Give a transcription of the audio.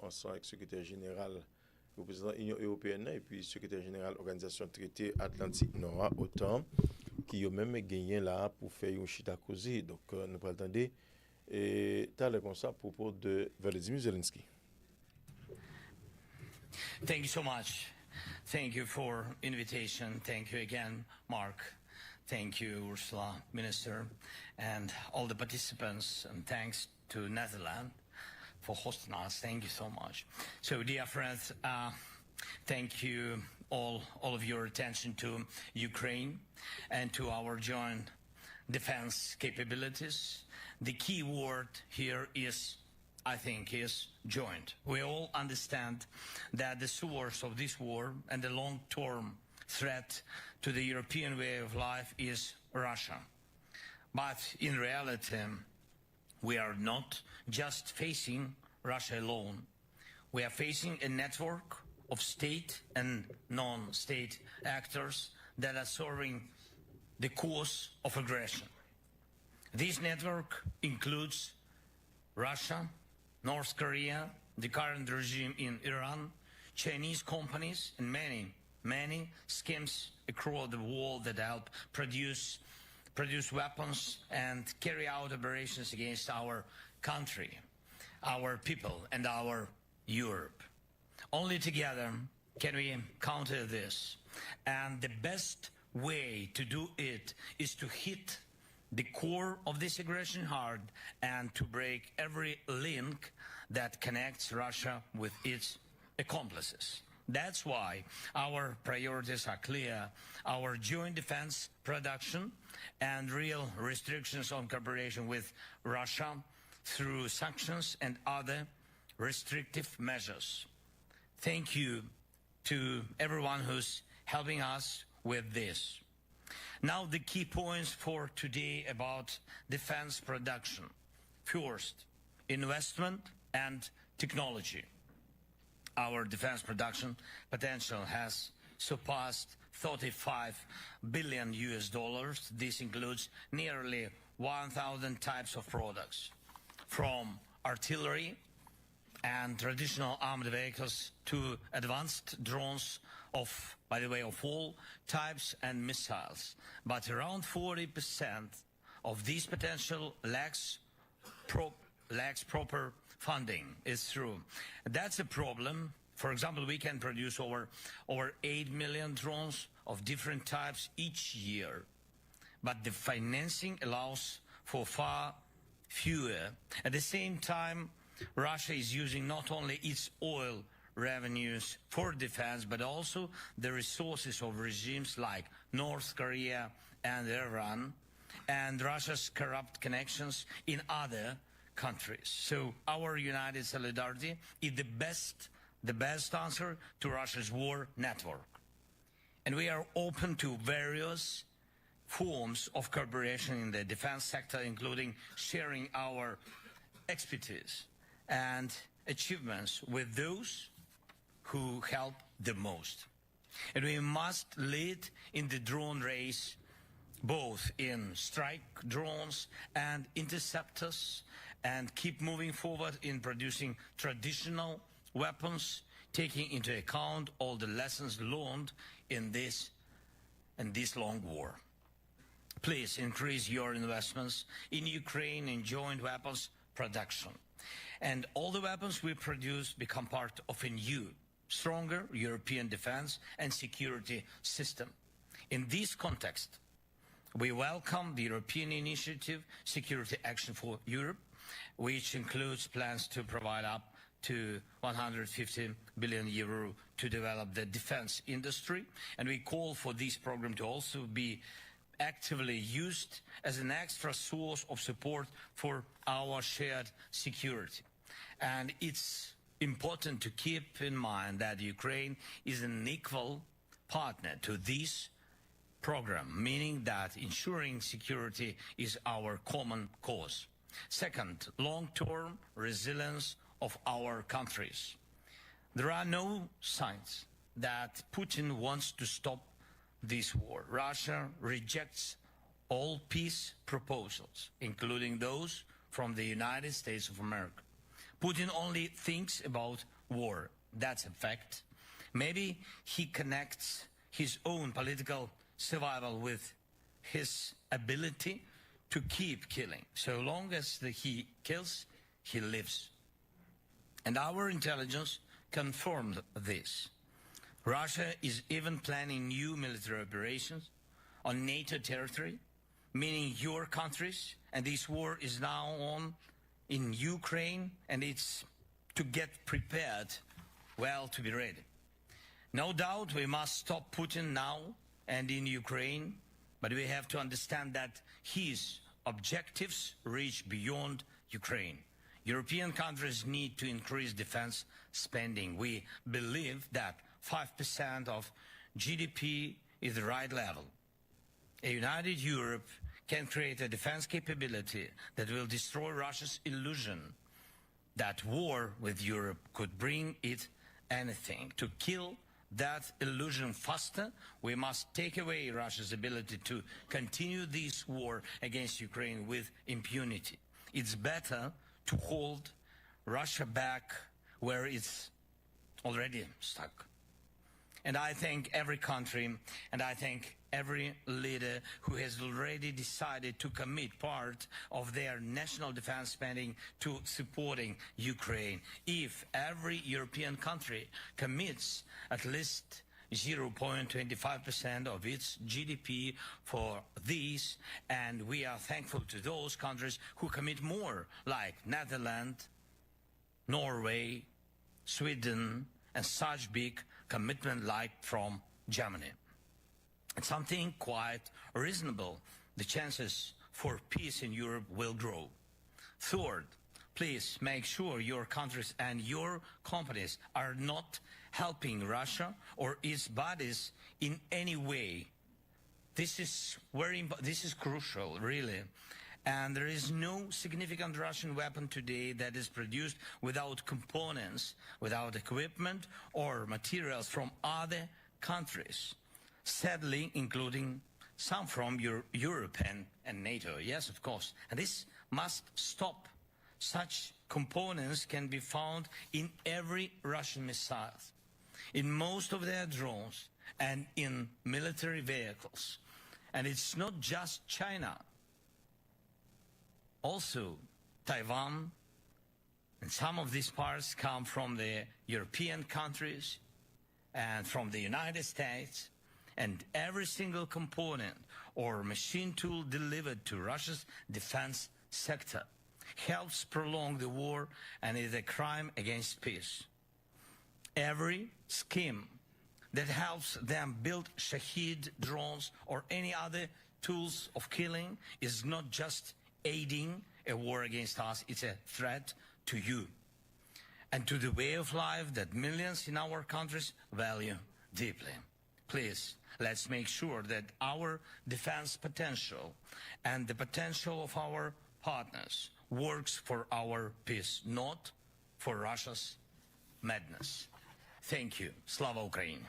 ensemble avec le secrétaire général, représentant de l'Union européenne, et puis secrétaire général de l'Organisation traité Atlantique Nord, autant qui a même gagné là pour faire un chita causé. Donc, nous allons attendre et tu as comme ça à propos de Volodymyr Zelensky. Thank you so much. Thank you for invitation. Thank you again, Mark. Thank you, Ursula, Minister, and all the participants, and thanks to Netherlands for hosting us. Thank you so much. So, dear friends, thank you all of your attention to Ukraine and to our joint defense capabilities. The key word here is, I think, is joint. We all understand that the source of this war and the long-term threat to the European way of life is Russia. But in reality, we are not just facing Russia alone. We are facing a network of state and non-state actors that are serving the cause of aggression. This network includes Russia, North Korea, the current regime in Iran, Chinese companies, and many schemes across the world that help produce weapons and carry out operations against our country, our people, and our Europe. Only together can we counter this. And the best way to do it is to hit the core of this aggression hard and to break every link that connects Russia with its accomplices. That's why our priorities are clear: our joint defense production and real restrictions on cooperation with Russia through sanctions and other restrictive measures. Thank you to everyone who's helping us with this. Now the key points for today about defense production. First, investment and technology. Our defense production potential has surpassed $35 billion US. This includes nearly 1,000 types of products, from artillery and traditional armed vehicles to advanced drones of, by the way, of all types and missiles. But around 40% of this potential lacks proper funding. It's true. That's a problem. For example, we can produce over 8 million drones of different types each year. But the financing allows for far fewer. At the same time, Russia is using not only its oil revenues for defense, but also the resources of regimes like North Korea and Iran, and Russia's corrupt connections in other countries. So our united solidarity is the best answer to Russia's war network. And we are open to various forms of cooperation in the defense sector, including sharing our expertise and achievements with those who help the most. And we must lead in the drone race, both in strike drones and interceptors, and keep moving forward in producing traditional weapons, taking into account all the lessons learned in this long war. Please increase your investments in Ukraine in joint weapons production. And all the weapons we produce become part of a new, stronger European defense and security system. In this context, we welcome the European initiative, Security Action for Europe, which includes plans to provide up to 150 billion euro to develop the defense industry. And we call for this program to also be actively used as an extra source of support for our shared security. And it's important to keep in mind that Ukraine is an equal partner to this program, meaning that ensuring security is our common cause. Second, long-term resilience of our countries. There are no signs that Putin wants to stop this war. Russia rejects all peace proposals, including those from the United States of America. Putin only thinks about war. That's a fact. Maybe he connects his own political survival with his ability to keep killing. So long as he kills, he lives. And our intelligence confirmed this. Russia is even planning new military operations on NATO territory, meaning your countries, and this war is now on in Ukraine, and it's to get prepared, well, to be ready. No doubt we must stop Putin now and in Ukraine, but we have to understand that his objectives reach beyond Ukraine. European countries need to increase defense spending. We believe that 5% of GDP is the right level. A united Europe can create a defense capability that will destroy Russia's illusion that war with Europe could bring it anything. To kill that illusion faster, we must take away Russia's ability to continue this war against Ukraine with impunity. It's better to hold Russia back where it's already stuck. And I thank every country, and I thank every leader who has already decided to commit part of their national defense spending to supporting Ukraine. If every European country commits at least 0.25% of its GDP for these, and we are thankful to those countries who commit more, like Netherlands, Norway, Sweden, and such big commitment like from Germany. It's something quite reasonable. The chances for peace in Europe will grow. Third, please make sure your countries and your companies are not helping Russia or its bodies in any way. This is crucial, really. And there is no significant Russian weapon today that is produced without components, without equipment or materials from other countries. Sadly, including some from Europe and NATO. Yes, of course. And this must stop. Such components can be found in every Russian missile, in most of their drones, and in military vehicles. And it's not just China. Also, Taiwan, and some of these parts come from the European countries and from the United States, and every single component or machine tool delivered to Russia's defense sector helps prolong the war and is a crime against peace. Every scheme that helps them build Shahed drones or any other tools of killing is not just aiding a war against us, it's a threat to you and to the way of life that millions in our countries value deeply. Please, let's make sure that our defense potential and the potential of our partners works for our peace, not for Russia's madness. Thank you. Slava Ukraini.